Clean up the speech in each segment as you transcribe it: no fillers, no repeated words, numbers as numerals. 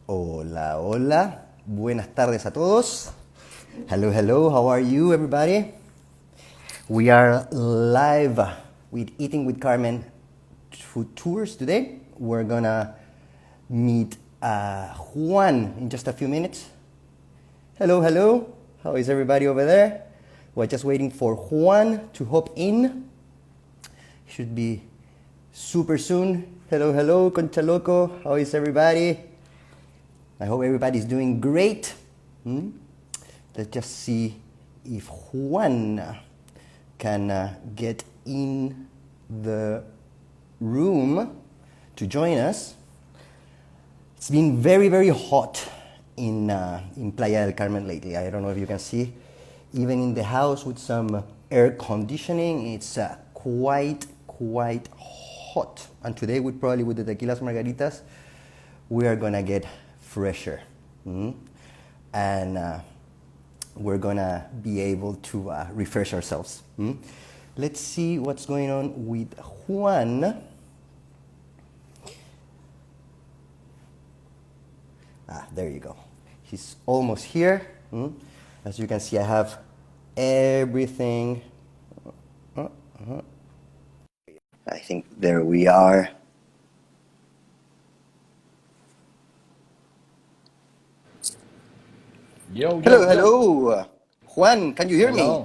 Hola, hola. Buenas tardes a todos. Hello, hello. How are you, everybody? We are live with Eating with Carmen food tours today. We're gonna meet Juan in just a few minutes. Hello, hello. How is everybody over there? We're just waiting for Juan to hop in. Should be super soon. Hello, hello, Concha Loco. How is everybody? I hope everybody's doing great. Let's just see if Juan can get in the room to join us. It's been very, very hot in Playa del Carmen lately. I don't know if you can see. Even in the house with some air conditioning, it's quite hot. And today, with the Tequila Margaritas, we are gonna get fresher. And we're gonna be able to refresh ourselves. Let's see what's going on with Juan. There you go. He's almost here. As you can see, I have everything. I think there we are. Yo, hello. Juan, can you hear me?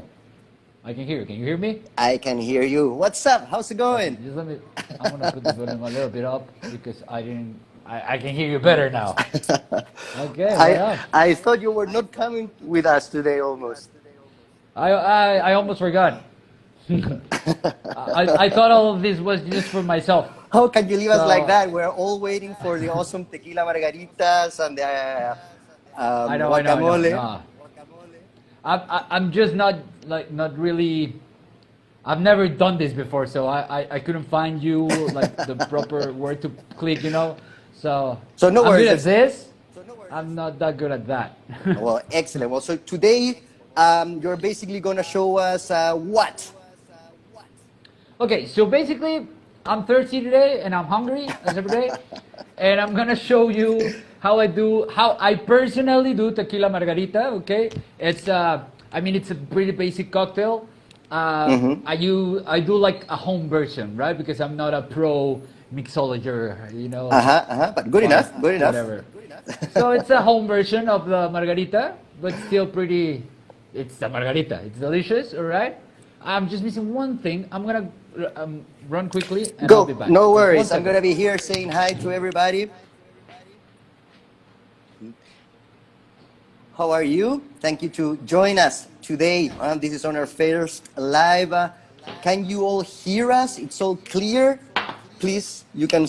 I can hear you. Can you hear me? I can hear you. What's up? How's it going? Just I'm gonna put the volume a little bit up because I can hear you better now. Okay, I thought you were not coming with us today almost. I almost forgot. I thought all of this was just for myself. How can you leave us like that? We're all waiting for the awesome Tequila Margaritas and the Guacamole. I know. I'm just not really. I've never done this before, so I couldn't find you like the proper word to click, So no I'm worries. good at this. I'm not that good at that. Well, excellent. Well, so today you're basically going to show us what? Okay, so basically, I'm thirsty today and I'm hungry as every day, and I'm gonna show you how I personally do tequila margarita. Okay, it's it's a pretty basic cocktail. I do like a home version, right? Because I'm not a pro mixologer, But good enough. Whatever. So it's a home version of the margarita, but still pretty. It's a margarita. It's delicious. All right. I'm just missing one thing. I'm gonna run quickly and I'll be back. No worries. I'm gonna be here saying hi to everybody. How are you? Thank you to join us today. This is on our first live. Can you all hear us? It's all clear. Please, you can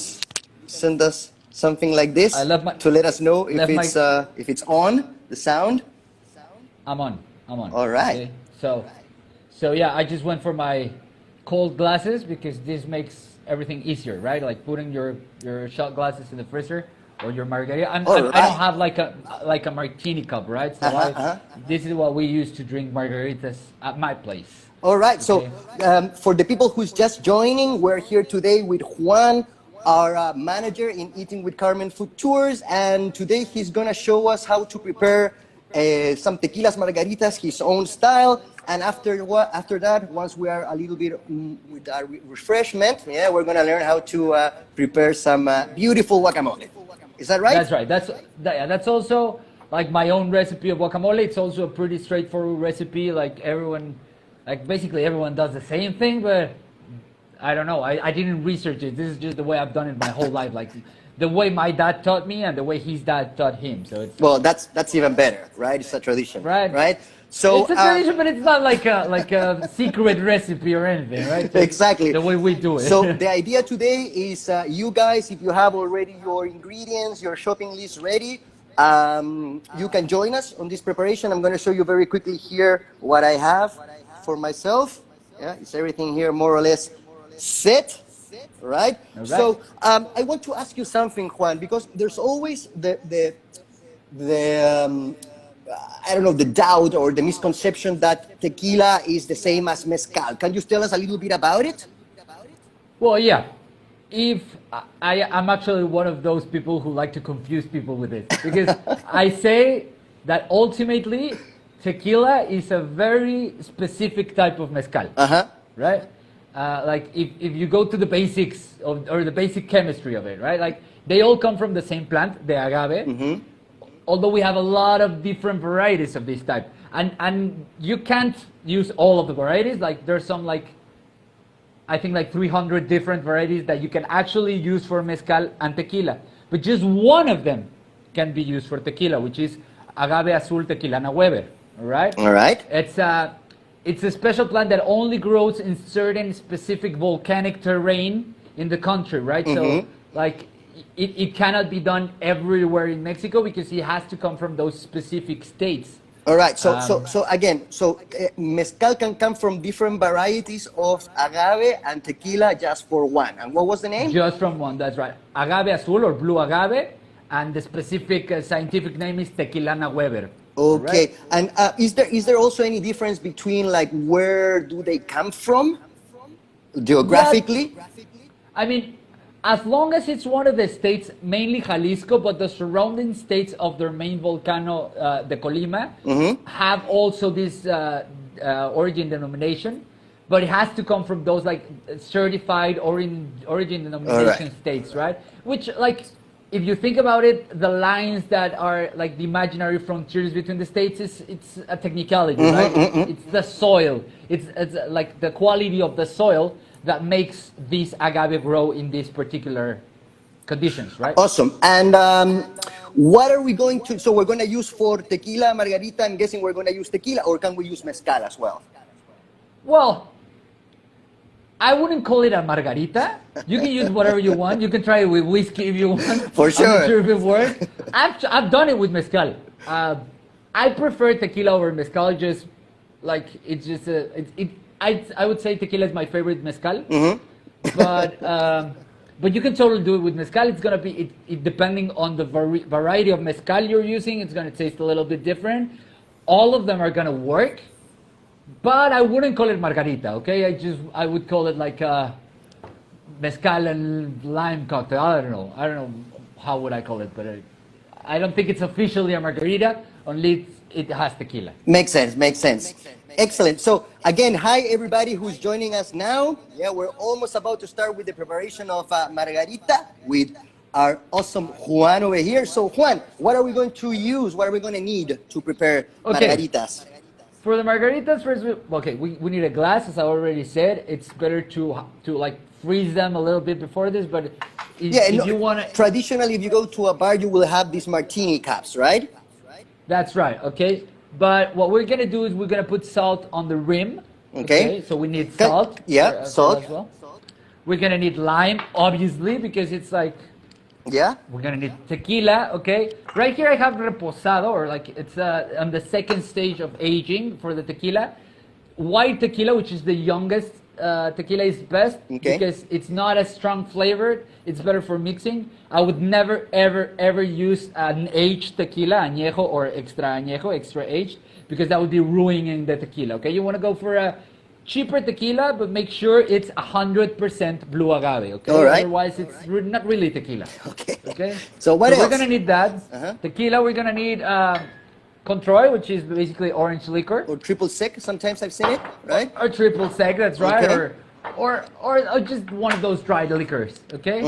send us something like this to let us know if it's on the sound. I'm on. All right. Okay. So yeah, I just went for my cold glasses because this makes everything easier, right? Like putting your shot glasses in the freezer or your margarita. I don't have like a martini cup, right? So this is what we use to drink margaritas at my place. All right. Okay. So for the people who's just joining, we're here today with Juan, our manager in Eating with Carmen food tours, and today he's gonna show us how to prepare some tequilas margaritas, his own style. And after that, once we are a little bit with our refreshment, we're gonna learn how to prepare some beautiful guacamole. Is that right? That's right. That's also like my own recipe of guacamole. It's also a pretty straightforward recipe. Basically everyone does the same thing, but I don't know. I didn't research it. This is just the way I've done it my whole life. Like the way my dad taught me and the way his dad taught him. So that's even better, right? It's a tradition, right? So it's a tradition, but it's not like a secret recipe or anything, right? Just exactly the way we do it. So the idea today is you guys, if you have already your ingredients, your shopping list ready, you can join us on this preparation. I'm going to show you very quickly here what I have for myself. Is everything here more or less set? Right? So I want to ask you something, Juan, because there's always the I don't know, the doubt or the misconception that tequila is the same as mezcal. Can you tell us a little bit about it? Well, yeah. if I'm actually one of those people who like to confuse people with this, because I say that ultimately tequila is a very specific type of mezcal, right? Like if you go to the basics or the basic chemistry of it, right? Like they all come from the same plant, the agave. Although we have a lot of different varieties of this type, and you can't use all of the varieties. Like there's some I think like 300 different varieties that you can actually use for mezcal and tequila, but just one of them can be used for tequila, which is agave azul tequilana Weber. All right. All right. It's a special plant that only grows in certain specific volcanic terrain in the country, right? So like it cannot be done everywhere in Mexico because it has to come from those specific states. All right. So mezcal can come from different varieties of agave and tequila just for one. And what was the name? Just from one. That's right. Agave azul or blue agave, and the specific scientific name is Tequilana Weber. Okay. Right? And is there also any difference between like where do they come from geographically? I mean, as long as it's one of the states, mainly Jalisco, but the surrounding states of their main volcano, the Colima, have also this origin denomination, but it has to come from those like certified origin denomination states, right? Which, like, if you think about it, the lines that are like the imaginary frontiers between the states it's a technicality, right? It's the soil. It's like the quality of the soil that makes this agave grow in these particular conditions, right? Awesome. And what are we going to? So we're going to use for tequila margarita. I'm guessing we're going to use tequila, or can we use mezcal as well? Well, I wouldn't call it a margarita. You can use whatever you want. You can try it with whiskey if you want. For sure. I'm not sure if it works. I've done it with mezcal. I prefer tequila over mezcal. Just like it's just I would say tequila is my favorite mezcal. But you can totally do it with mezcal. It's gonna be depending on the variety of mezcal you're using. It's gonna taste a little bit different. All of them are gonna work. But I wouldn't call it margarita, okay? I would call it like a mezcal and lime cocktail. I don't know how would I call it, but I don't think it's officially a margarita, only it has tequila. Makes sense. Excellent. So again, hi everybody who's joining us now. Yeah, we're almost about to start with the preparation of margarita with our awesome Juan over here. So Juan, what are we going to use? What are we going to need to prepare margaritas? For the margaritas, first, we need a glass, as I already said. It's better to like freeze them a little bit before this, but if you want to... Traditionally, if you go to a bar, you will have these martini cups, right? That's right, okay? But what we're going to do is we're going to put salt on the rim. Okay. So we need salt. Yeah, salt. As well. We're going to need lime, obviously, because it's like... Yeah. We're going to need tequila, okay? Right here I have reposado, or like it's on the second stage of aging for the tequila. White tequila, which is the youngest tequila, is best because it's not as strong flavored. It's better for mixing. I would never, ever use an aged tequila, añejo or extra aged, because that would be ruining the tequila, okay? You want to go for a cheaper tequila, but make sure it's 100% blue agave, okay? All right. Otherwise, it's not really tequila. Okay? So what else? We're going to need that. Tequila, we're going to need Controy, which is basically orange liquor. Or triple sec, sometimes I've seen it, right? Or triple sec, that's right. Okay. Or just one of those dried liquors, okay?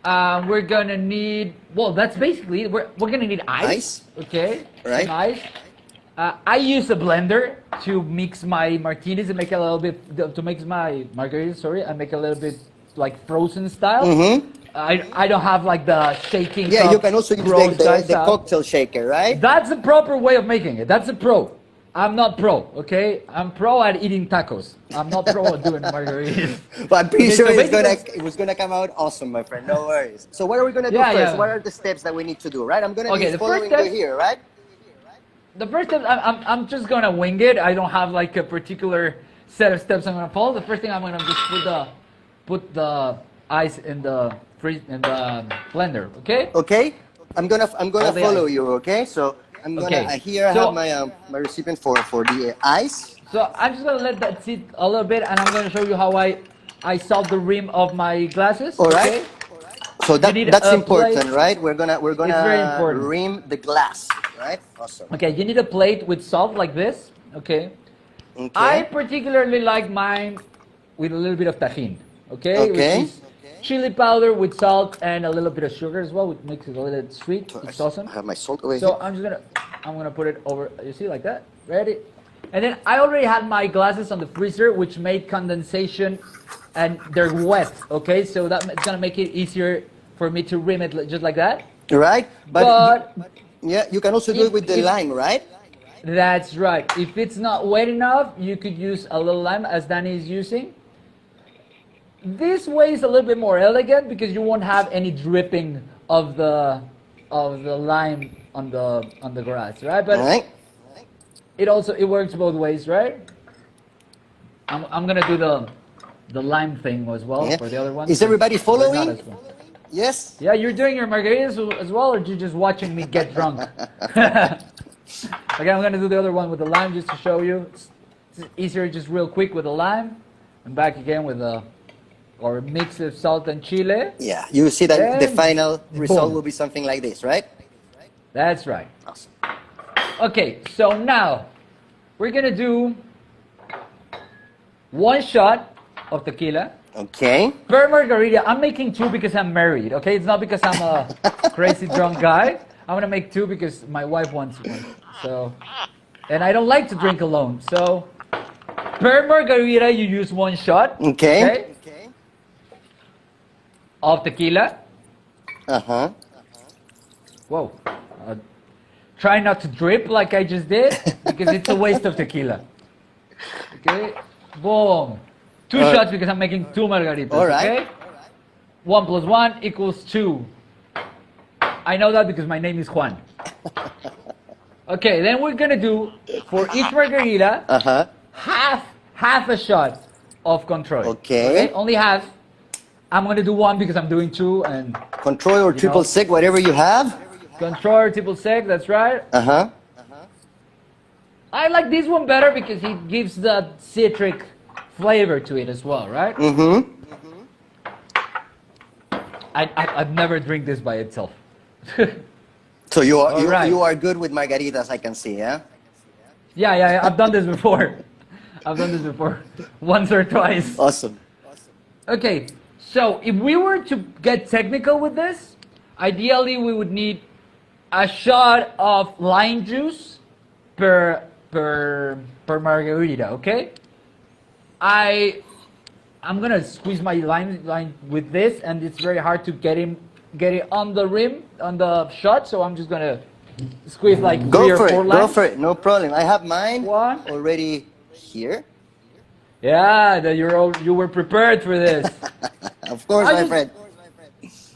We're going to need, well, that's basically, we're going to need ice. Okay? Right. Some ice. I use a blender to mix my martinis and make a little bit, to mix my margaritas, sorry, and make a little bit like frozen style. I don't have like the shaking. Yeah, you can also use the cocktail shaker, right? That's the proper way of making it. That's a pro. I'm not pro, okay? I'm pro at eating tacos. I'm not pro at doing margaritas. But I'm pretty sure it was gonna come out awesome, my friend. No worries. So what are we gonna do first? Yeah. What are the steps that we need to do, right? I'm gonna be following you here, right? The first step, I'm just gonna wing it. I don't have like a particular set of steps I'm gonna follow. The first thing I'm gonna just put the ice in the blender. Okay. Okay. I'm gonna follow you. Okay. So I'm gonna here I have my recipient for the ice. So I'm just gonna let that sit a little bit, and I'm gonna show you how I salt the rim of my glasses. All right. Okay? So You need that's a important, plate. right? We're gonna It's very important. rim the glass, right? Awesome. Okay, you need a plate with salt like this. Okay. I Okay. particularly like mine with a little bit of tajin. Okay, which Okay. is chili powder with salt and a little bit of sugar as well, which makes it a little sweet. So It's awesome. I have my salt over So here. I'm gonna put it over. You see, like that. Ready? And then I already had my glasses on the freezer, which made condensation, and they're wet. Okay, so that's gonna make it easier for me to rim it just like that. Right? But yeah, you can also do it with the if lime, right? that's right. If it's not wet enough, you could use a little lime, as Danny is using. This way is a little bit more elegant because you won't have any dripping of the lime on the grass, right? But All right. it works both ways, right? I'm gonna do the lime thing as well Yeah. for the other one. Is everybody They're not following? as well. Yes. Yeah, you're doing your margaritas as well, or you just watching me get drunk? Okay, I'm gonna do the other one with the lime just to show you. It's easier, just real quick with the lime, and back again with or mix of salt and chile. Yeah. You see that the And final result boom. will be something like this, right? That's right. Awesome. Okay, so now we're gonna do 1 shot of tequila Okay. per margarita. I'm making 2 because I'm married. Okay, it's not because I'm a crazy drunk guy. I'm gonna make 2 because my wife wants one. So, and I don't like to drink alone. So, per margarita, you use 1 shot. Okay. Of tequila. Uh-huh. Whoa. Try not to drip like I just did because it's a waste of tequila. Okay. Boom. 2 shots because I'm making 2 margaritas. All right. Okay. 1 + 1 = 2. I know that because my name is Juan. Okay, then we're gonna do for each margarita Uh-huh. half a shot of control. Okay. Only half. I'm gonna do 1 because I'm doing 2 and Control or triple sec, whatever you have. control triple sec. That's right. Uh-huh. I like this one better because it gives the citric flavor to it as well, right? Mm-hmm. I've never drink this by itself. So you are All right. you are good with margaritas, I can see, yeah? Yeah, I've done this before. I've done this before, once or twice. Awesome. Okay, so if we were to get technical with this, ideally we would need a shot of lime juice per margarita. Okay, I'm gonna squeeze my lime with this, and it's very hard to get it on the rim on the shot. So I'm just gonna squeeze like 3 Go or for 4 it. limes. Go for it. No problem. I have mine 1. already here. Yeah, that you were prepared for this. Of course, I my just- friend.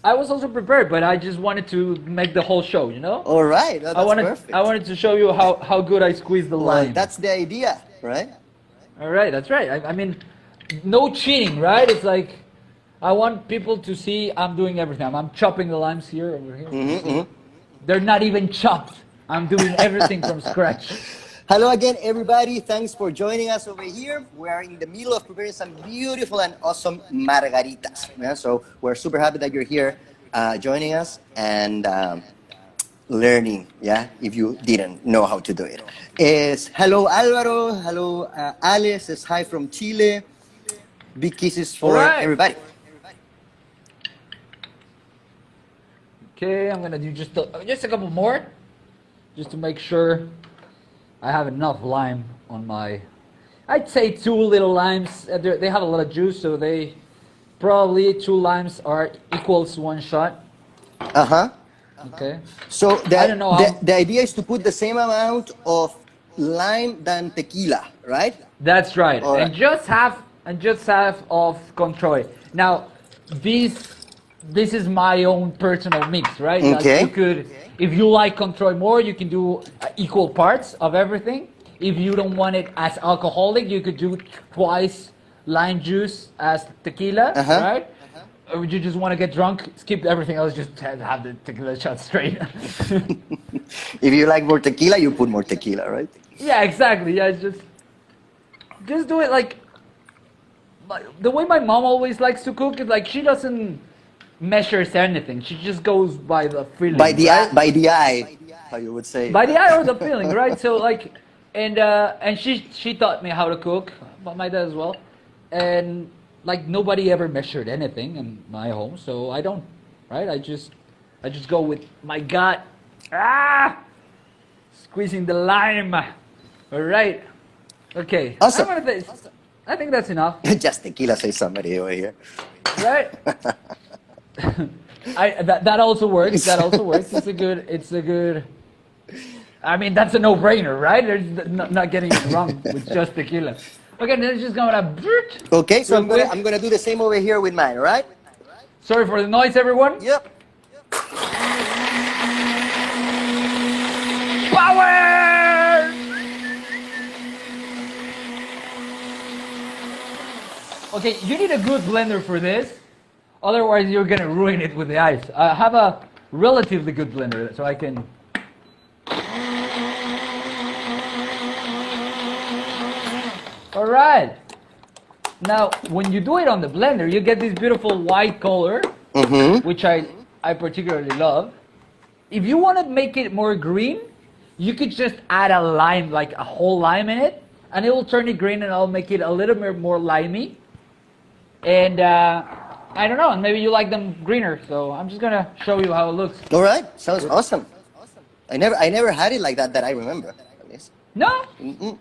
I was also prepared, but I just wanted to make the whole show, you know? All right. That's perfect. I wanted to show you how good I squeezed the Well, lime. that's the idea, right? All right, that's right. I mean, no cheating, right? It's like, I want people to see I'm doing everything. I'm chopping the limes here, over here. Mm-hmm. They're not even chopped. I'm doing everything from scratch. Hello again, everybody. Thanks for joining us over here. We are in the middle of preparing some beautiful and awesome margaritas. Yeah, so we're super happy that you're here joining us and learning, yeah, if you didn't know how to do it. Hello, Alvaro. Hello, Alice. Says hi from Chile. Big kisses for All right. everybody. Okay, I'm gonna do just a couple more, just to make sure I have enough lime on my. I'd say 2 little limes. They have a lot of juice, so they probably 2 limes are equals 1 shot. Uh-huh. Okay. So I don't know how- the idea is to put the same amount of lime than tequila, right? That's right. All right. And just half of control. Now, this is my own personal mix, right? Like, Okay. you could, if you like control more, you can do equal parts of everything. If you don't want it as alcoholic, you could do twice lime juice as tequila, Uh-huh. right? Or would you just want to get drunk, skip everything else, just have the tequila shot straight? If you like more tequila, you put more tequila, right? Yeah, exactly. Yeah, just do it like the way my mom always likes to cook is like she doesn't measures anything. She just goes by the feeling. By the eye, how you would say. By the eye or the feeling, right? So like, and she taught me how to cook, my dad as well, and like nobody ever measured anything in my home, so I don't, right? I just go with my gut. Squeezing the lime. All right. Okay. Awesome. I think that's enough. Just tequila, say somebody over here. Right. That also works. That also works. It's a good. I mean, that's a no-brainer, right? There's not getting it wrong with just tequila. Okay, then it's just gonna. Okay, so I'm gonna do the same over here with mine, all right? Sorry for the noise, everyone. Yep. Power! Okay, you need a good blender for this. Otherwise, you're gonna ruin it with the ice. I have a relatively good blender, so I can. All right. Now, when you do it on the blender, you get this beautiful white color, which I particularly love. If you want to make it more green, you could just add a lime, like a whole lime in it, and it will turn it green, and I'll make it a little bit more limey. And I don't know, and maybe you like them greener, so I'm just gonna show you how it looks. All right, sounds awesome. I never had it like that I remember. No?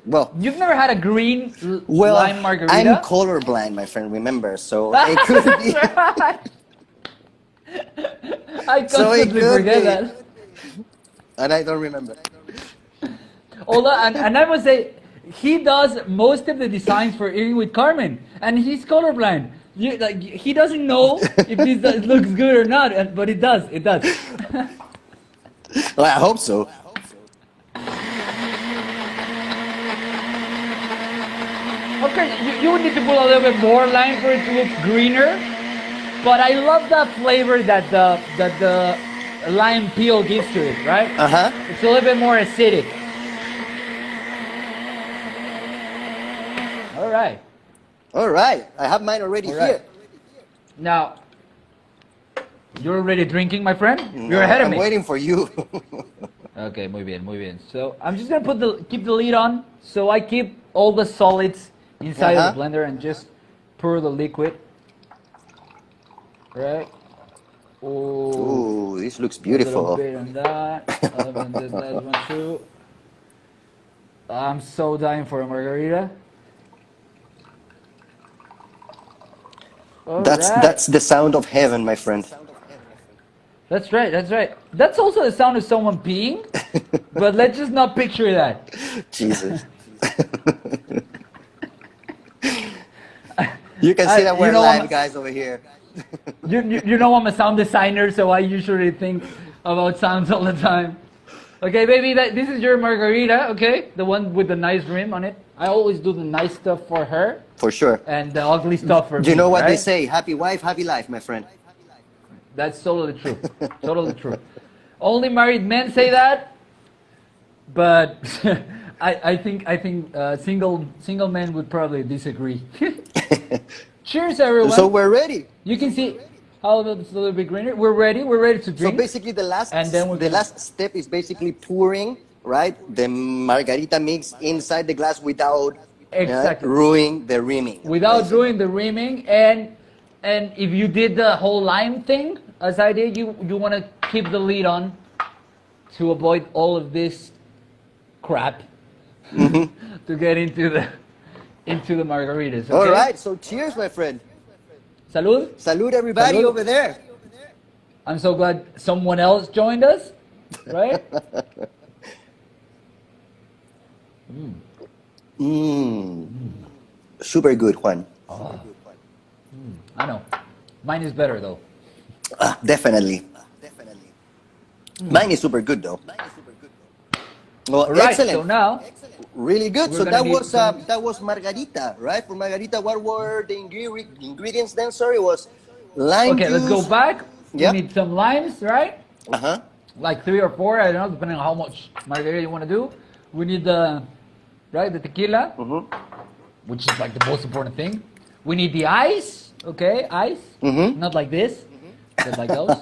Well, you've never had a green lime margarita? I'm colorblind, my friend, remember, so it could be. I constantly forget that. And I don't remember. Although, and I must say, he does most of the designs for Eating with Carmen, and he's colorblind. He doesn't know if this looks good or not, but it does. It does. Well, I hope so. Okay, you would need to put a little bit more lime for it to look greener, but I love that flavor that the lime peel gives to it, right? It's a little bit more acidic. All right. All right, I have mine already here. Now, you're already drinking, my friend? You're ahead of me. I'm waiting for you. Okay, muy bien, muy bien. So I'm just gonna keep the lid on, so I keep all the solids inside of the blender and just pour the liquid. Right. Ooh, this looks beautiful. A little bit on that. A little bit on this last one too. I'm so dying for a margarita. That's the sound of heaven, my friend. That's right, that's right. That's also the sound of someone peeing, but let's just not picture that. Jesus. You can see that we're live, guys, over here. You know I'm a sound designer, so I usually think about sounds all the time. Okay, baby, this is your margarita, okay? The one with the nice rim on it. I always do the nice stuff for her. For sure. And the ugly stuff for me. Do you know what they say? Happy wife, happy life, my friend. That's totally true. Totally true. Only married men say that, but I think single men would probably disagree. Cheers, everyone. So we're ready. You can see how it's a little bit greener. We're ready to drink. So basically the last step is basically pouring, right, the margarita mix inside the glass without ruining the rimming. Without doing the rimming, and if you did the whole lime thing, as I did, you want to keep the lid on to avoid all of this crap to get into the margaritas. Okay? All right, so cheers, my friend. Salud. Salud, everybody over there. I'm so glad someone else joined us, right? Super good, Juan. I know. Mine is better, though. Definitely. Mine is super good, though. Well, right, excellent. So now, really good. So that was margarita, right? For margarita, what were the ingredients then? Sorry, was lime juice. Okay, let's go back. Yep. We need some limes, right? Uh-huh. Like 3 or 4, I don't know, depending on how much margarita you want to do. We need the tequila, which is like the most important thing. We need the ice, okay, ice, not like this, but like those.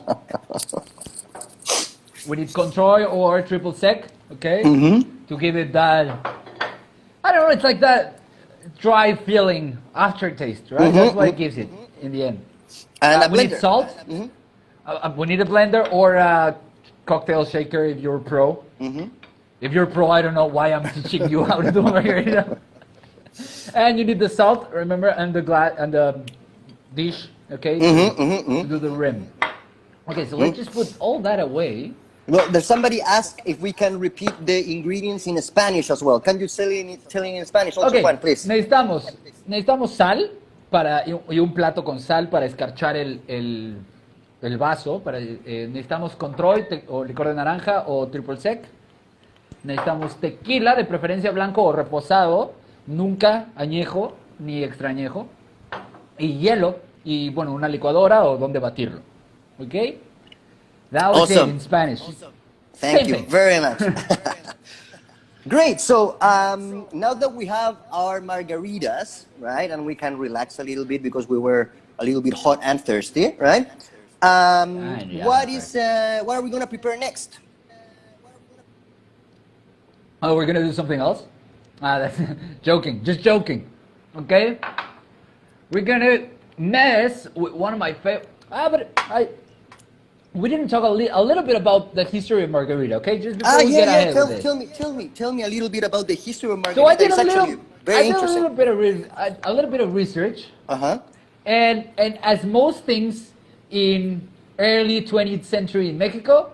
We need control or triple sec, okay, to give it that, I don't know, it's like that dry feeling aftertaste, right? That's what it gives it in the end. And a we need blender. salt. We need a blender or a cocktail shaker if you're pro. If you're pro, I don't know why I'm teaching you how to do margarita. And you need the salt, remember, and the glass and the dish, okay, to do the rim. Okay, so let's just put all that away. Well, there's somebody asked if we can repeat the ingredients in Spanish as well. Can you tell it in Spanish also, Okay, Juan, please? necesitamos sal y un plato con sal para escarchar el vaso. Necesitamos control o licor de naranja o triple sec. Necesitamos tequila, de preferencia blanco o reposado, nunca añejo ni extrañejo. Y hielo y, bueno, una licuadora o donde batirlo. Okay? That was it in Spanish. Thank you very much. Great. So now that we have our margaritas, right, and we can relax a little bit because we were a little bit hot and thirsty, right? What are we going to prepare next? Oh, we're going to do something else? That's joking. Just joking. Okay? We're going to mess with one of my favorite... We didn't talk a little bit about the history of margarita, okay? Just before we get ahead with it. Tell me a little bit about the history of margarita. So I did a little bit of research. And as most things in early 20th century in Mexico,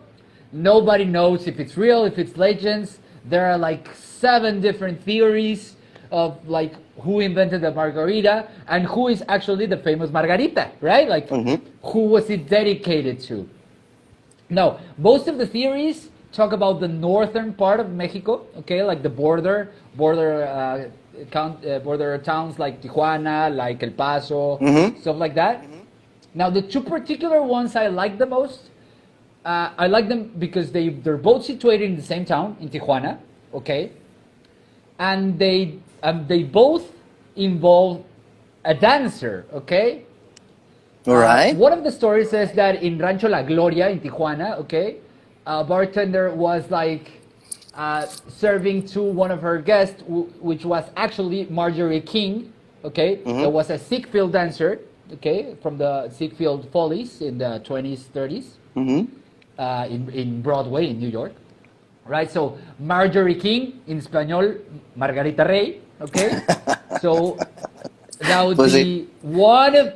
nobody knows if it's real, if it's legends. There are like 7 different theories of like who invented the margarita and who is actually the famous Margarita, right? Like who was it dedicated to? Now, most of the theories talk about the northern part of Mexico, okay, like the border towns like Tijuana, like El Paso, stuff like that. Now, the 2 particular ones I like the most, I like them because they're both situated in the same town, in Tijuana, okay, and they both involve a dancer, okay. All right. One of the stories says that in Rancho La Gloria in Tijuana, okay, a bartender was like serving to one of her guests, which was actually Marjorie King, okay, that was a Ziegfeld dancer, okay, from the Ziegfeld Follies in the 20s, 30s, in Broadway in New York, right? So Marjorie King, in Spanish, Margarita Rey, okay. So that would be one of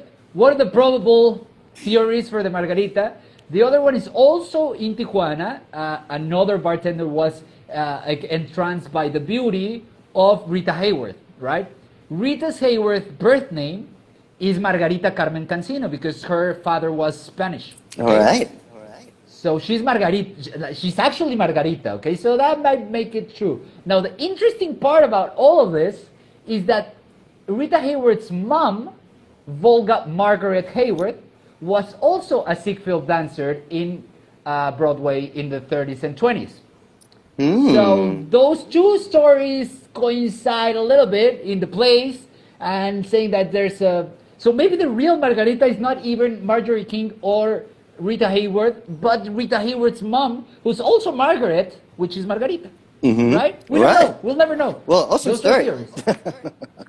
the probable theories for the margarita. The other one is also in Tijuana. Another bartender was entranced by the beauty of Rita Hayworth, right? Rita Hayworth's birth name is Margarita Carmen Cancino because her father was Spanish. Okay? All right. So she's Margarita. She's actually Margarita, okay? So that might make it true. Now, the interesting part about all of this is that Rita Hayworth's mom, Volga Margaret Hayworth, was also a Ziegfeld dancer in Broadway in the 30s and 20s. So those 2 stories coincide a little bit in the place and saying that there's a... So maybe the real Margarita is not even Marjorie King or Rita Hayworth, but Rita Hayworth's mom, who's also Margaret, which is Margarita. Right? We don't know. We'll never know. Well, awesome story.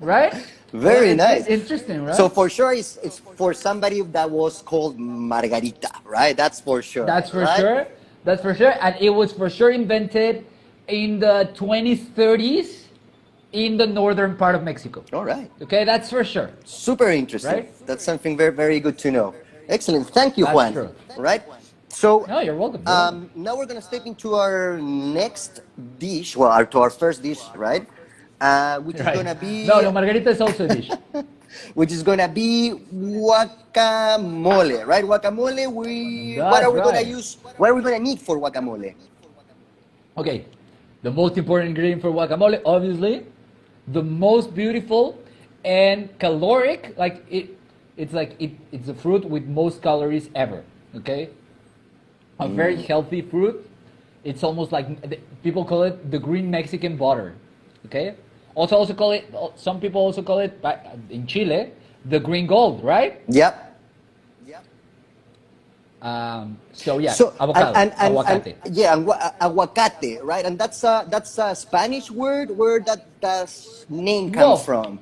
Right? Very nice. Interesting, right? So for sure, it's for somebody that was called Margarita, right? That's for sure. That's for sure. That's for sure. And it was for sure invented in the 20s, 30s in the northern part of Mexico. All right. Okay, that's for sure. Super interesting. Right? That's something very, very good to know. Excellent. Thank you, Juan. True. Right? So, no, you're welcome. Now we're going to step into our next dish, well, to our first dish, right? Which is going to be... No, Margarita is also a dish. Which is going to be guacamole, right? Guacamole, what are we going to use? What are we going to need for guacamole? Okay, the most important ingredient for guacamole, obviously, the most beautiful and caloric, it's a fruit with most calories ever, okay? A very healthy fruit. It's almost like, people call it the green Mexican butter, okay? Some people also call it, in Chile, the green gold, right? Yep. So yeah, So avocado, aguacate. aguacate, right? And that's a Spanish word. Where that name come No, from?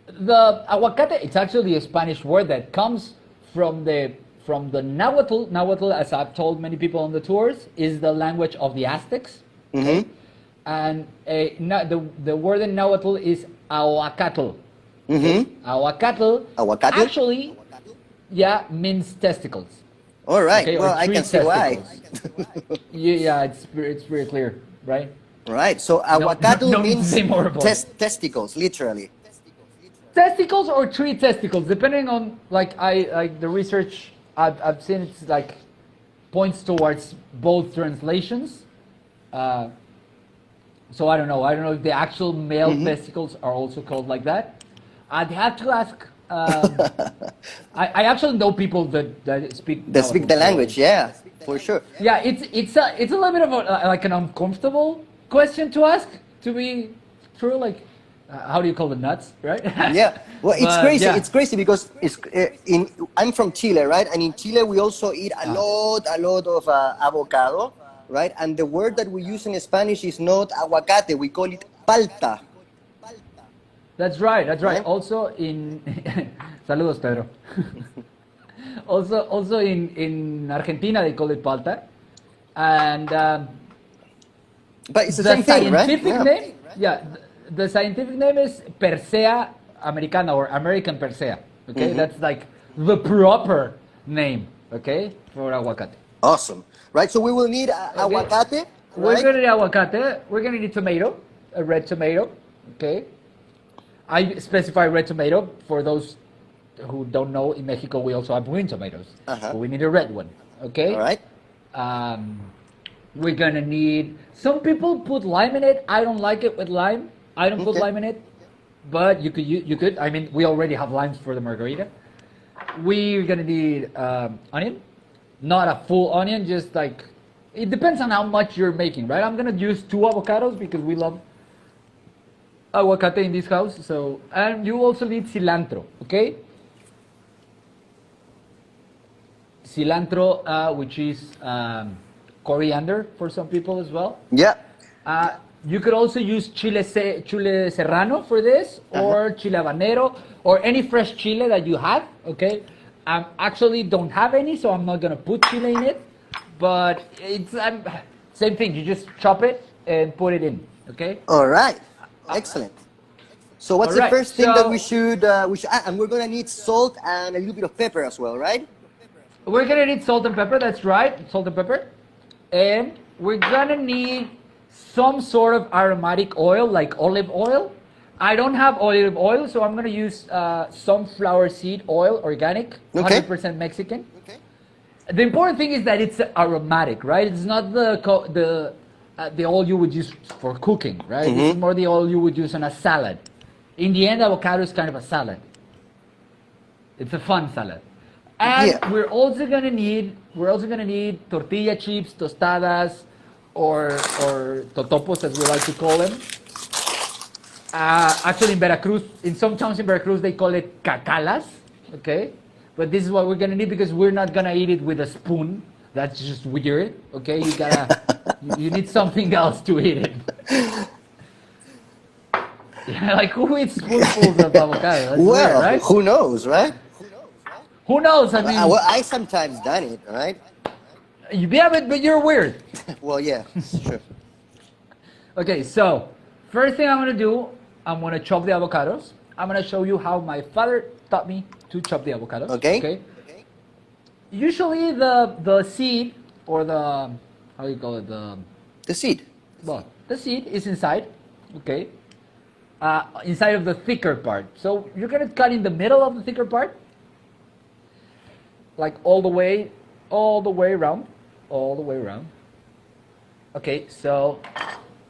the aguacate, it's actually a Spanish word that comes from the Nahuatl. Nahuatl, as I've told many people on the tours, is the language of the Aztecs. Okay? And the word in Nahuatl is aguacatl. Okay? Aguacatl Aguacate? actually, yeah, means testicles. All right. Okay, Well, or I tree can see why. testicles. Yeah, it's very clear, right? Right. So aguacate no need to means say more about it. testicles, literally. Testicles or tree testicles, depending on like the research I've seen, it's like points towards both translations. So I don't know. I don't know if the actual male testicles are also called like that. I'd have to ask. I actually know people that speak. They speak the language. Yeah, for sure. Yeah, it's a little bit of like an uncomfortable question to ask. To be true, like how do you call the nuts, right? Yeah. Well, it's But, crazy. yeah. It's crazy because I'm from Chile, right? And in Chile we also eat a lot of avocado, right? And the word that we use in Spanish is not aguacate. We call it palta. That's right. Right? Also in saludos, Pedro. also in Argentina they call it palta, and But it's the the same thing, right? scientific Yeah. name, yeah, the scientific name is Persea americana or American Persea. Okay, that's like the proper name. Okay, for aguacate. Awesome. Right. So we will need aguacate. We're Right? gonna need aguacate. We're gonna need tomato, a red tomato. Okay. I specify red tomato for those who don't know. In Mexico, we also have green tomatoes, but we need a red one. Okay. All right. We're gonna need. Some people put lime in it. I don't like it with lime. I don't put Okay. lime in it, but you could. You could. I mean, we already have limes for the margarita. We're gonna need onion, not a full onion. Just like it depends on how much you're making, right? I'm gonna use 2 avocados because we love aguacate in this house. So, and you also need cilantro, okay? Cilantro, which is coriander for some people as well. Yeah. You could also use chile serrano for this, or chile habanero, or any fresh chile that you have, okay? I actually don't have any, so I'm not gonna put chile in it, but it's same thing. You just chop it and put it in, okay? All right. Excellent. So what's All the right, first thing that so- we should add? And we're gonna need salt and a little bit of pepper as well, right? We're gonna need salt and pepper, that's right, salt and pepper. And we're gonna need some sort of aromatic oil, like olive oil. I don't have olive oil, so I'm gonna use sunflower seed oil, organic, Okay. 100% Mexican. The important thing is that it's aromatic, right? It's not the oil you would use for cooking, right? This is more the oil you would use on a salad. In the end, avocado is kind of a salad. It's a fun salad. And Yeah. we're also gonna need tortilla chips, tostadas, or totopos as we like to call them. Actually, in Veracruz, in some towns in Veracruz, they call it cacalas. Okay, but this is what we're gonna need because we're not gonna eat it with a spoon. That's just weird. Okay, you gotta, you need something else to eat it. Yeah, like who eats spoonfuls of avocado? That's Well, weird, right? who knows, right? Who knows? I mean, Well, I sometimes done it, right? yeah, but you're weird. Well, yeah, sure. Okay, so first thing I'm gonna do, I'm gonna chop the avocados. I'm gonna show you how my father taught me to chop the avocados. Okay. Usually the seed or the how do you call it The seed. the seed is inside. Okay. Inside of the thicker part. So you're gonna cut in the middle of the thicker part, like all the way around. Okay, so,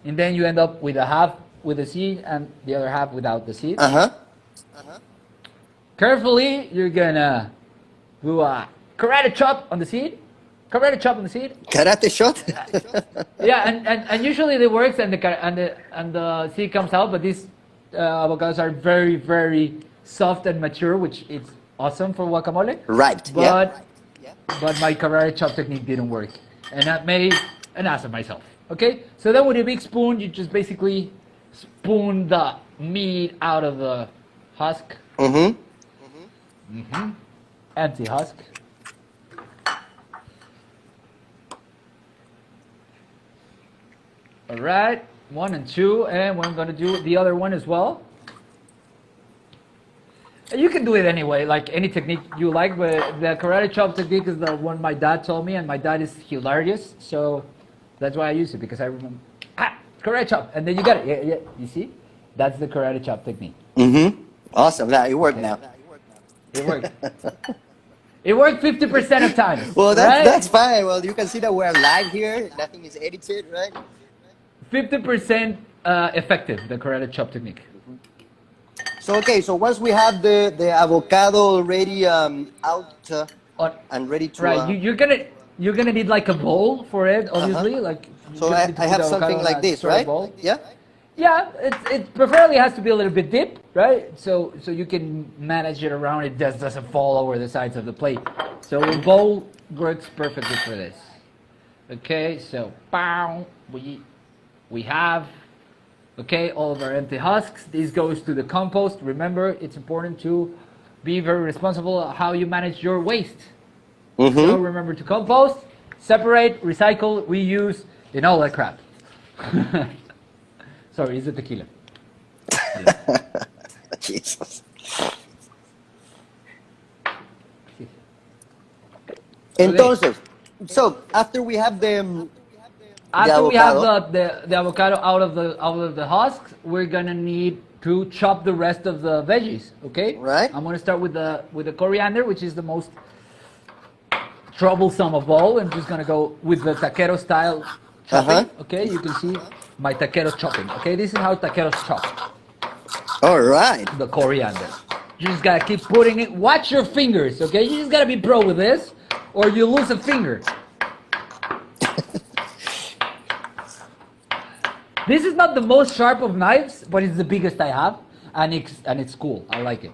and then you end up with a half with the seed and the other half without the seed. Carefully, you're gonna do a karate chop on the seed. Karate shot. Yeah, and usually it works and the seed comes out, but these avocados are very, very soft and mature, which is awesome for guacamole. Right. But my karate chop technique didn't work, and I made an ass of myself. Okay, so then with a big spoon, you just basically spoon the meat out of the husk. Empty husk. All right, 1 and 2, and we're gonna do the other one as well. You can do it anyway, like any technique you like, but the karate chop technique is the one my dad told me, and my dad is hilarious, so that's why I use it, because I remember, karate chop, and then you got it. Yeah, you see? That's the karate chop technique. Awesome. Now it worked now. It worked. It worked 50% of times. Well, right? that's fine. Well, you can see that we're live here. Nothing is edited, right? 50% effective, the karate chop technique. So, okay, so once we have the avocado already out and ready to... Right, you're gonna need like a bowl for it, obviously. Like. So I have something like this, right? Bowl. Yeah? Yeah, it preferably has to be a little bit deep, right? So you can manage it around. It just doesn't fall over the sides of the plate. So a bowl works perfectly for this. Okay, so we have all of our empty husks. This goes to the compost. Remember, it's important to be very responsible of how you manage your waste. So remember to compost, separate, recycle, reuse, and all that crap. Sorry, it's a tequila. Jesus. Entonces, so after we have the avocado out of the husks, we're gonna need to chop the rest of the veggies. Okay. Right. I'm gonna start with the coriander, which is the most troublesome of all. I'm just gonna go with the taquero style chopping. Okay, you can see my taquero chopping. Okay, this is how taqueros chop. All right. The coriander. You just gotta keep putting it. Watch your fingers. Okay, you just gotta be pro with this, or you lose a finger. This is not the most sharp of knives, but it's the biggest I have, and it's cool. I like it.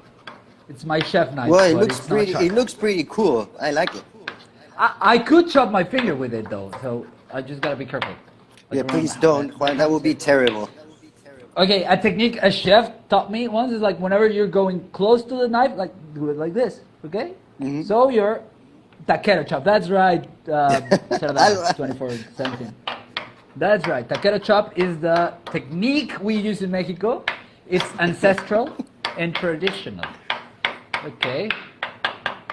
It's my chef knife. Well, it looks pretty cool. I like it. I could chop my finger with it though, so I just gotta be careful. Yeah, please don't, Juan. That would be terrible. Okay, a technique a chef taught me once is like whenever you're going close to the knife, like do it like this. Okay. So you're taquero chop. That's right. 24/17. That's right. Taquero chop is the technique we use in Mexico. It's ancestral and traditional. Okay.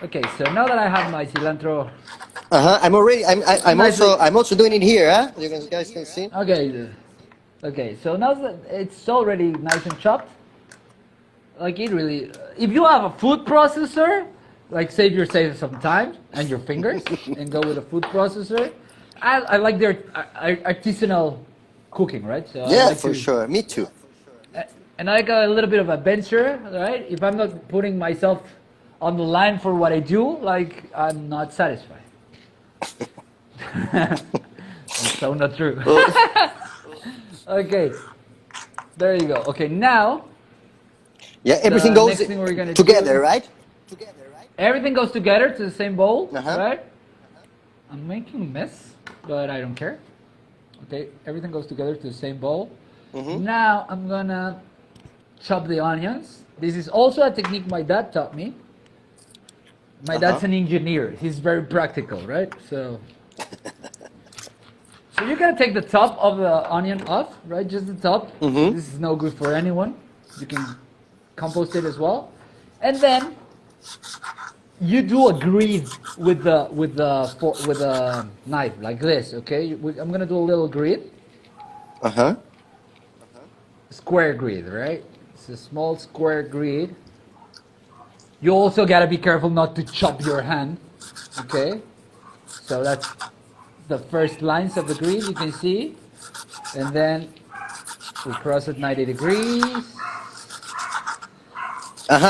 Okay. So now that I have my cilantro. I'm also doing it here, huh? You guys can see. Okay. Okay. So now that it's already nice and chopped. Like it really. If you have a food processor, like save yourself some time and your fingers, and go with a food processor. I like their artisanal cooking, right? So yeah, like for sure. Me too. And I got a little bit of a venture, right? If I'm not putting myself on the line for what I do, like I'm not satisfied. That's so not true. Okay, there you go. Okay, now. Yeah, everything goes together, right? Everything goes together to the same bowl, right? I'm making a mess, but I don't care. Okay, everything goes together to the same bowl. Now I'm gonna chop the onions. This is also a technique my dad taught me. My dad's an engineer. He's very practical, right? So you're gonna take the top of the onion off, right? Just the top. This is no good for anyone. You can compost it as well, and then you do a grid with the knife like this. Okay, I'm gonna do a little grid. Square grid, right? It's a small square grid. You also gotta be careful not to chop your hand. Okay, so that's the first lines of the grid you can see, and then we cross at 90 degrees.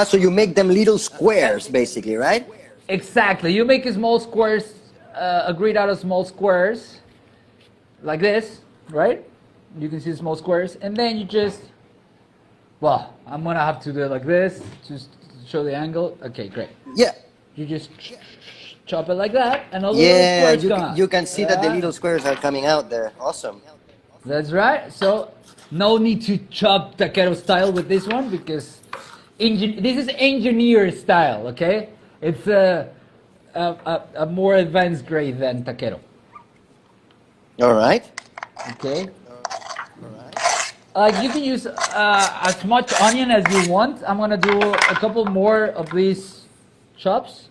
So you make them little squares, basically, right? Exactly. You make a small squares, a grid out of small squares, like this, right? You can see small squares, and then you just, well, I'm gonna have to do it like this, just show the angle. Okay, great. Yeah. You just chop it like that, and all the Yeah, little squares come out. you can see that the Yeah. little squares are coming out there. Awesome. That's right. So no need to chop taquero style with this one because this is engineer style. Okay, it's a more advanced grade than taquero. All right. Okay. You can use as much onion as you want. I'm gonna do a couple more of these chops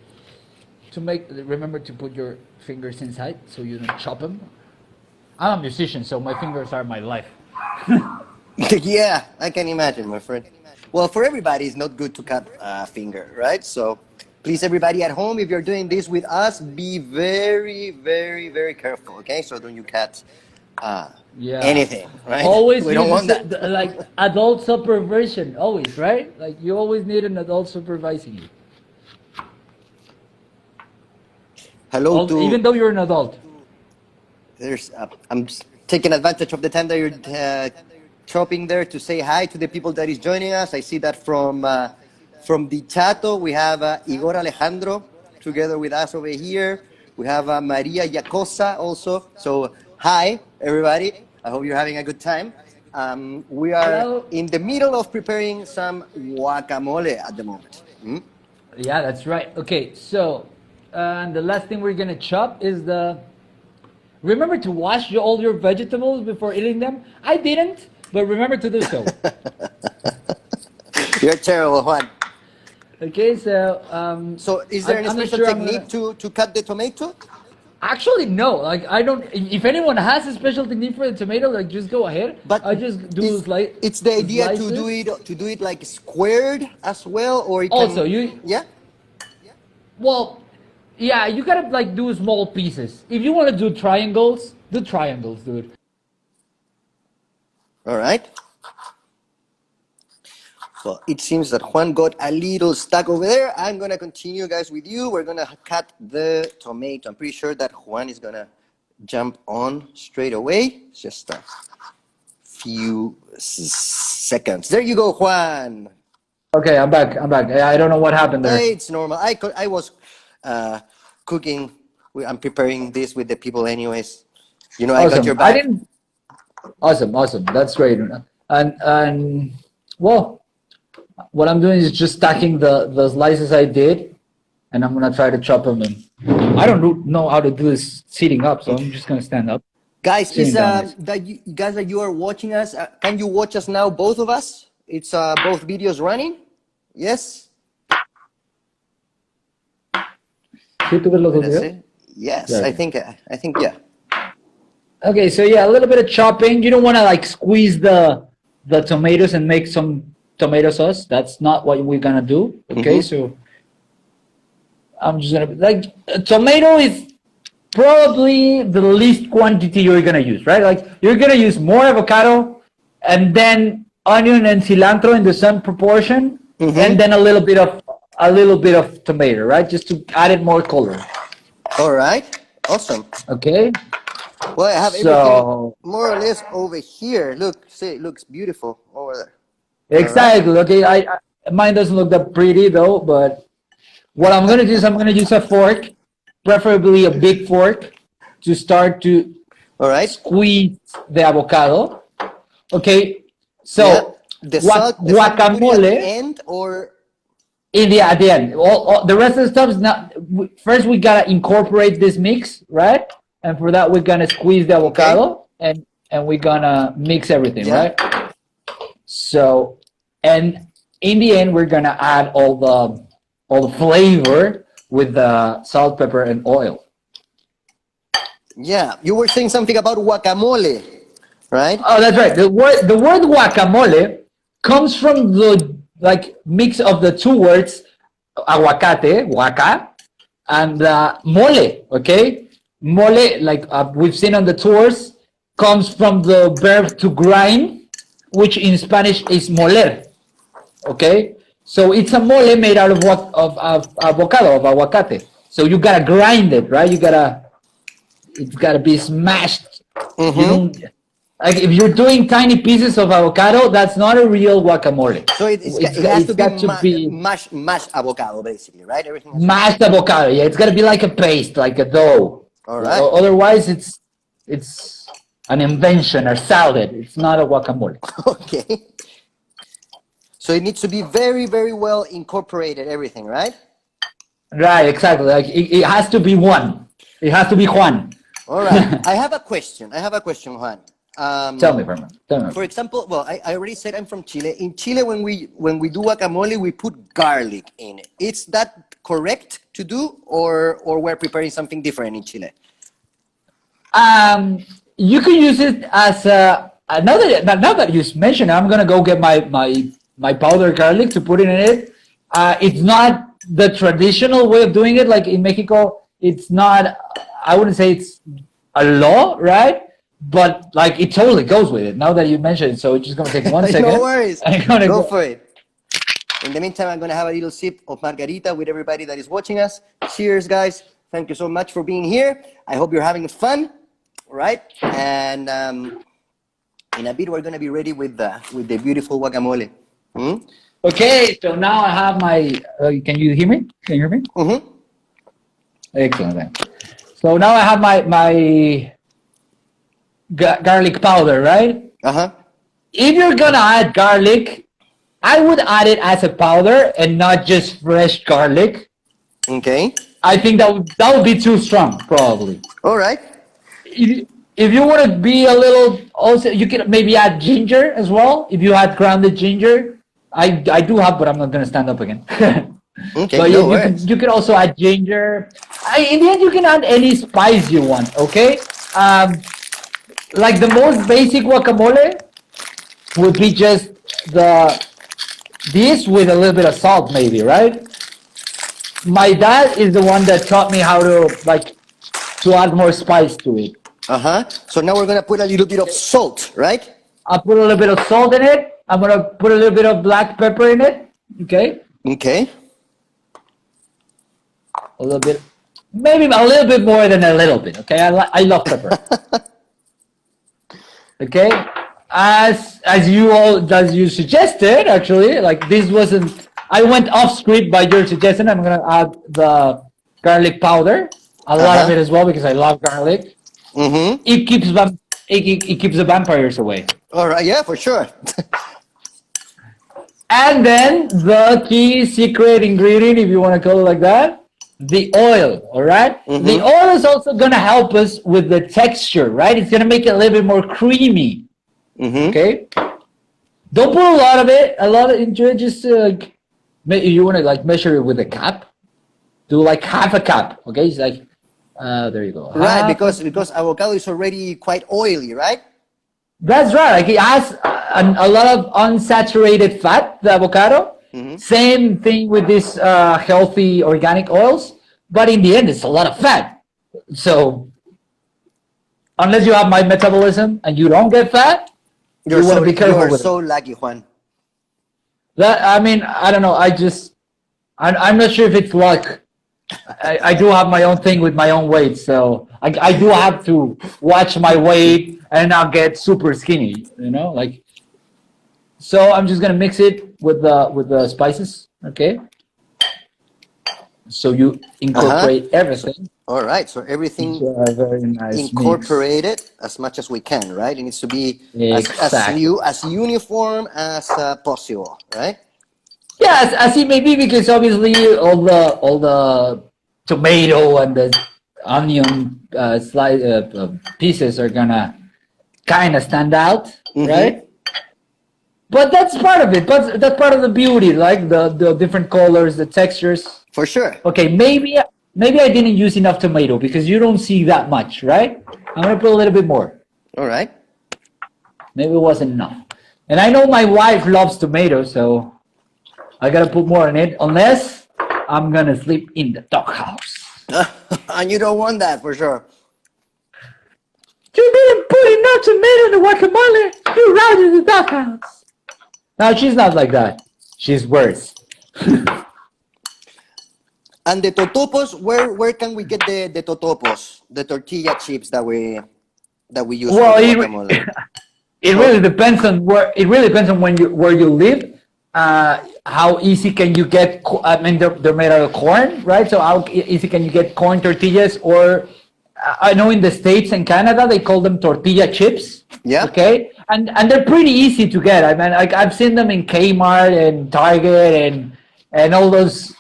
to make. Remember to put your fingers inside so you don't chop them. I'm a musician, so my fingers are my life. Yeah, I can imagine, my friend. Well, for everybody, it's not good to cut a finger, right? So please, everybody at home, if you're doing this with us, be very, very, very careful, okay? So don't you cut anything, right? Always we don't want that. like adult supervision, always, right? Like you always need an adult supervising you. Hello to... Even though you're an adult. I'm taking advantage of the time that you're chopping there to say hi to the people that is joining us. I see that from the chato, we have Igor Alejandro together with us over here. We have Maria Yacosa also. So hi, everybody. I hope you're having a good time. We are in the middle of preparing some guacamole at the moment. Yeah, that's right. Okay, so the last thing we're going to chop is the... Remember to wash all your vegetables before eating them? I didn't, but remember to do so. You're terrible, Juan. Okay, so... so is there any special technique to cut the tomato? Actually, no. Like, I don't... If anyone has a special technique for the tomato, like, just go ahead. But I just do it's the idea to do it like squared as well, or it also can, yeah. Well, yeah, you gotta like do small pieces. If you want to do triangles, dude. All right. Well, it seems that Juan got a little stuck over there. I'm gonna continue, guys, with you. We're gonna cut the tomato. I'm pretty sure that Juan is gonna jump on straight away. Just a few seconds. There you go, Juan. Okay, I'm back. I don't know what happened there. Hey, it's normal. I was cooking. I'm preparing this with the people anyways. You know, awesome. I got your back. Awesome. That's great. And well, what I'm doing is just stacking the slices I did, and I'm gonna try to chop them in. I don't know how to do this sitting up, so I'm just gonna stand up. Guys, that you are watching us, can you watch us now, both of us? It's both videos running. Yes. Yes, I think yeah. Okay, so yeah, a little bit of chopping. You don't want to like squeeze the tomatoes and make some tomato sauce. That's not what we're gonna do. Okay, so I'm just gonna like tomato is probably the least quantity you're gonna use, right? Like you're gonna use more avocado and then onion and cilantro in the same proportion, and then a little bit of tomato, right? Just to add it more color. All right, awesome. Okay. Well, I have everything more or less over here. Look, see, it looks beautiful over there. Exactly. Right. Okay, mine doesn't look that pretty though, but what I'm gonna do is I'm gonna use a fork, preferably a big fork, to start to squeeze the avocado. Okay, so the guacamole at the end or at the end. All the rest of the stuff is not. First, we gotta incorporate this mix, right? And for that, we're gonna squeeze the avocado and we're gonna mix everything, right? So, and in the end, we're gonna add all the flavor with the salt, pepper, and oil. Yeah, you were saying something about guacamole, right? Oh, that's right. The word guacamole comes from the mix of the two words aguacate, guaca, and mole. Okay. Mole, we've seen on the tours, comes from the verb to grind, which in Spanish is moler. Okay, so it's a mole made out of avocado, of aguacate. So you gotta grind it, right? It's gotta be smashed. Like if you're doing tiny pieces of avocado, that's not a real guacamole. So it has to be be mashed avocado, basically, right? Everything has mashed avocado. Yeah, it's got to be like a paste, like a dough. All right. Otherwise, it's an invention or salad. It's not a guacamole. Okay. So it needs to be very, very well incorporated, everything, right? Right, exactly. Like it has to be one. It has to be Juan. All right. I have a question, Juan. Tell me, Herman. Tell me. For example, well, I already said I'm from Chile. In Chile, when we do guacamole, we put garlic in it. Is that correct to do, or we're preparing something different in Chile? You can use it as now that you mentioned it, I'm gonna go get my powdered garlic to put it in it. It's not the traditional way of doing it. Like in Mexico, it's not. I wouldn't say it's a law, right? But like it totally goes with it. Now that you mentioned it, so it's just gonna take 1 second. No worries. Go for it. In the meantime, I'm gonna have a little sip of margarita with everybody that is watching us. Cheers, guys! Thank you so much for being here. I hope you're having fun, right? And in a bit, we're gonna be ready with the beautiful guacamole. Okay, so now I have my. Can you hear me? Can you hear me? Mm-hmm. Excellent. So now I have my garlic powder, right? Uh-huh. If you're gonna add garlic, I would add it as a powder and not just fresh garlic. Okay. I think that would be too strong, probably. All right. If you want to be a little, also you can maybe add ginger as well. If you add grounded ginger, I do have, but I'm not gonna stand up again. Okay. But you can also add ginger. In the end, you can add any spice you want. Okay. Like the most basic guacamole would be just this with a little bit of salt, maybe, right? My dad is the one that taught me how to add more spice to it. Uh-huh. So now we're gonna put a little bit of salt, right? I'll put a little bit of salt in it. I'm gonna put a little bit of black pepper in it. Okay. Okay. A little bit, maybe a little bit more than a little bit. Okay. I love pepper. Okay. As you suggested, actually, like this wasn't. I went off script by your suggestion. I'm gonna add the garlic powder, a lot of it as well because I love garlic. Mm-hmm. It keeps the vampires away. All right. Yeah, for sure. And then the key secret ingredient, if you want to call it like that, the oil. All right. Mm-hmm. The oil is also gonna help us with the texture, right? It's gonna make it a little bit more creamy. Mm-hmm. Okay. Don't put a lot of it. Enjoy it. Just you want to like measure it with a cup. Do like half a cup. Okay. It's like there you go. Right, because avocado is already quite oily, right? That's right. Like it has a lot of unsaturated fat, the avocado. Mm-hmm. Same thing with these healthy organic oils, but in the end, it's a lot of fat. So unless you have my metabolism and you don't get fat, you want to be careful with it. You're so lucky, Juan. I mean, I don't know. I'm not sure if it's luck. I do have my own thing with my own weight, so I do have to watch my weight and not get super skinny, you know, like. So I'm just gonna mix it with the spices, okay? So you incorporate everything. All right, so everything very nice incorporated as much as we can, right? It needs to be as uniform as possible, right? Yes, as it may be, because obviously all the tomato and the onion pieces are gonna kind of stand out, right? But that's part of it. But that's part of the beauty, like the different colors, the textures. For sure. Okay, maybe I didn't use enough tomato because you don't see that much, right? I'm gonna put a little bit more. All right. Maybe it wasn't enough. And I know my wife loves tomatoes, so I gotta put more in it, unless I'm gonna sleep in the doghouse. And you don't want that, for sure. You didn't put enough tomato in the guacamole. You ran in the doghouse. No, she's not like that. She's worse. And the totopos, where can we get the totopos, the tortilla chips that we use for guacamole? it really depends on where. It really depends on where you live. How easy can you get? I mean, they're made out of corn, right? So how easy can you get corn tortillas? Or I know in the States and Canada they call them tortilla chips. Yeah. Okay. And they're pretty easy to get. I mean, like I've seen them in Kmart and Target and all those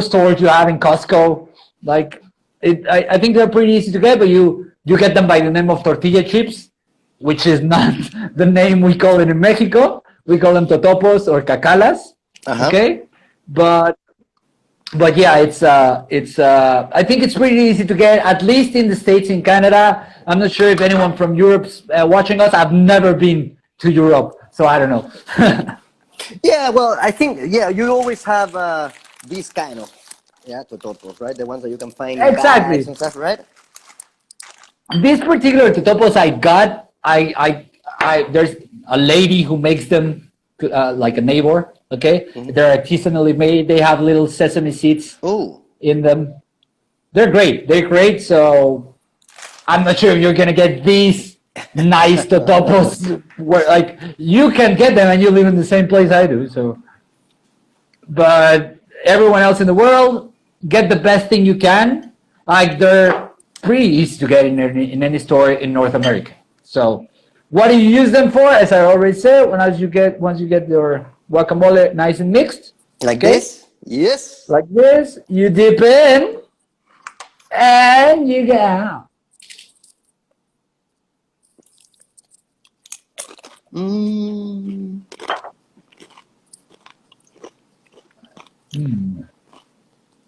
stores you have in Costco. Like I think they're pretty easy to get, but you get them by the name of tortilla chips, which is not the name we call it in Mexico. We call them totopos or cacalas. Okay, but yeah, it's I think it's pretty easy to get, at least in the States, in Canada. I'm not sure if anyone from Europe's watching us. I've never been to Europe, so I don't know. Yeah, well, I think you always have these kind of totopos, right? The ones that you can find in Exactly. bags and stuff, right? This particular totopos I got, I there's a lady who makes them, like a neighbor. Okay, they're artisanally made. They have little sesame seeds in them. They're great. They're great. So I'm not sure if you're gonna get these nice totopos where, like, you can get them and you live in the same place I do. So, but everyone else in the world, get the best thing you can. Like, they're pretty easy to get in any store in North America. So, what do you use them for? As I already said, once you get your guacamole nice and mixed, like this, yes, like this, you dip in and you get out.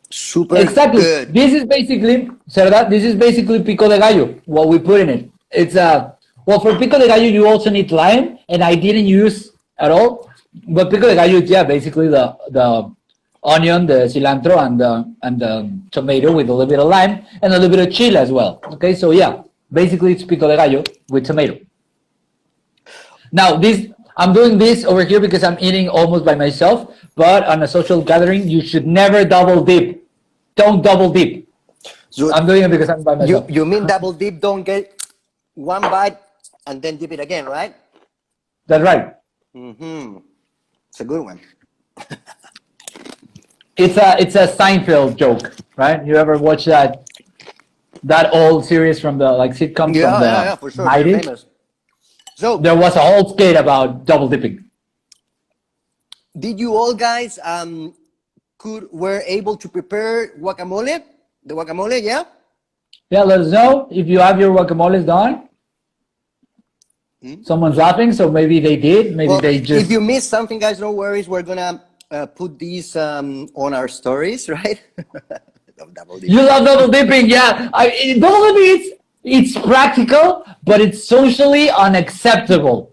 Super exactly good. This is basically, Cerda, this is basically Pico De Gallo, what we put in it. It's well, for Pico De Gallo you also need lime, and I didn't use at all. But Pico de Gallo, basically the onion, the cilantro, and the tomato with a little bit of lime and a little bit of chile as well. Okay, so basically it's Pico de Gallo with tomato. Now I'm doing this over here because I'm eating almost by myself. But on a social gathering, you should never double dip. Don't double dip. So I'm doing it because I'm by myself. You mean double dip? Don't get one bite and then dip it again, right? That's right. It's a good one. It's a Seinfeld joke, right? You ever watch that old series from the sitcom from the for sure. 90s? So there was a whole skit about double dipping. Did you all guys were able to prepare guacamole? The guacamole, yeah? Yeah, let us know if you have your guacamoles done. Someone's laughing, so maybe they did. Maybe they just... If you missed something, guys, no worries. We're going to put these on our stories, right? You love double dipping, yeah. Double dipping, it's practical, but it's socially unacceptable.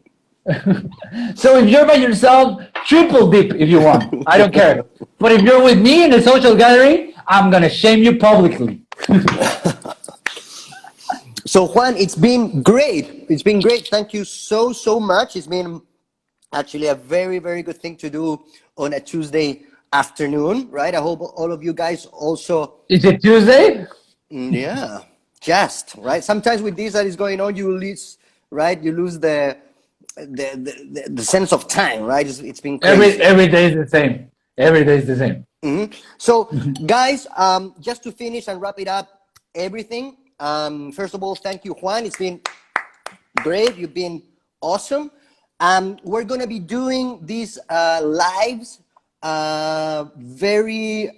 So if you're by yourself, triple dip if you want. I don't care. But if you're with me in a social gathering, I'm going to shame you publicly. So Juan, it's been great. It's been great. Thank you so much. It's been actually a very, very good thing to do on a Tuesday afternoon, right? I hope all of you guys also... Is it Tuesday? Yeah, just, right? Sometimes with this that is going on, you lose, right? You lose the sense of time, right? It's been crazy. Every day is the same. Every day is the same. So guys, just to finish and wrap it up, everything, first of all, thank you, Juan. It's been great. You've been awesome. We're going to be doing these lives very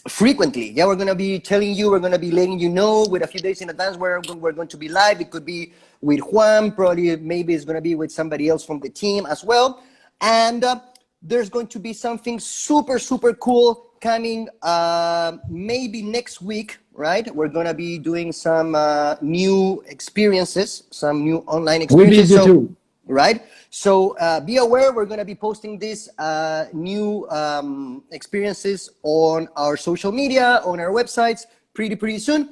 frequently. Yeah, we're going to be telling you, we're going to be letting you know with a few days in advance where we're going to be live. It could be with Juan, probably maybe it's going to be with somebody else from the team as well. And there's going to be something super cool coming maybe next week, right? We're going to be doing some new experiences, some new online experiences. We need you too. Right? So be aware, we're going to be posting these new experiences on our social media, on our websites pretty soon.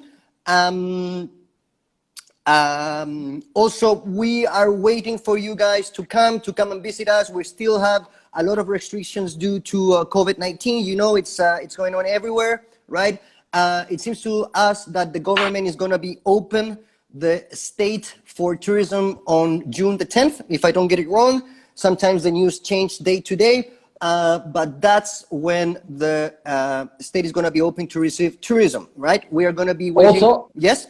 Also, we are waiting for you guys to come and visit us. We still have a lot of restrictions due to COVID-19. You know, it's going on everywhere, right? It seems to us that the government is going to be open the state for tourism on June the 10th, if I don't get it wrong. Sometimes the news change day to day, but that's when the state is going to be open to receive tourism, right? We are going to be waiting. Also, yes?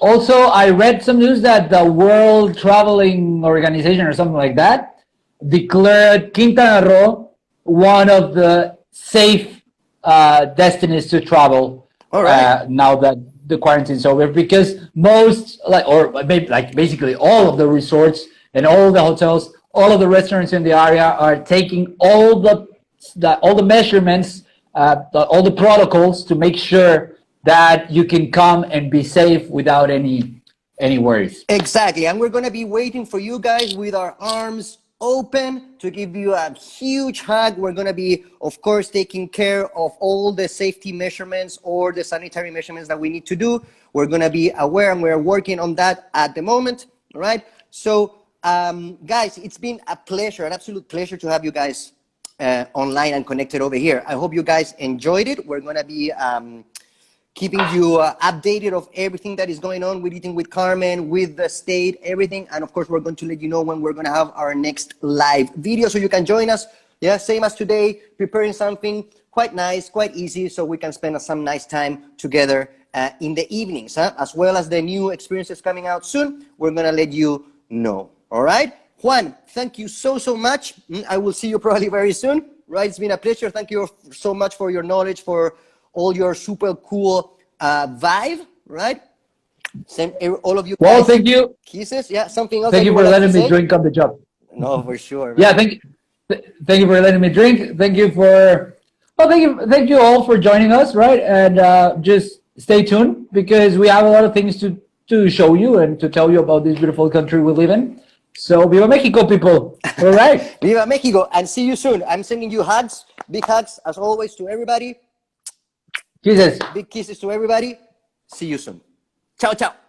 Also, I read some news that the World Traveling Organization or something like that declared Quintana Roo one of the safe destinies to travel. All right. Now that the quarantine's over, because most, or maybe basically all of the resorts and all the hotels, all of the restaurants in the area are taking all the measurements, all the protocols to make sure that you can come and be safe without any worries. Exactly, and we're going to be waiting for you guys with our arms open to give you a huge hug. We're going to be, of course, taking care of all the safety measurements or the sanitary measurements that we need to do. We're going to be aware, and we're working on that at the moment, all right? So, guys, it's been a pleasure, an absolute pleasure to have you guys online and connected over here. I hope you guys enjoyed it. We're going to be keeping you updated of everything that is going on with Eating with Carmen, with the state, everything. And of course, we're going to let you know when we're going to have our next live video, so you can join us. Yeah, same as today, preparing something quite nice, quite easy, so we can spend some nice time together in the evenings, as well as the new experiences coming out soon. We're going to let you know. All right, Juan, thank you so much. I will see you probably very soon. Right, it's been a pleasure. Thank you so much for your knowledge, for all your super cool vibe, right? Send all of you guys. Well, thank you. Kisses. Yeah, something else. Thank you for letting me drink on the job. No, for sure. Man. Yeah, thank you for letting me drink. Thank you thank you all for joining us, right? And just stay tuned, because we have a lot of things to show you and to tell you about this beautiful country we live in. So, Viva Mexico, people. All right. Viva Mexico, and see you soon. I'm sending you hugs, big hugs, as always, to everybody. Kisses. Big kisses to everybody. See you soon. Ciao, ciao.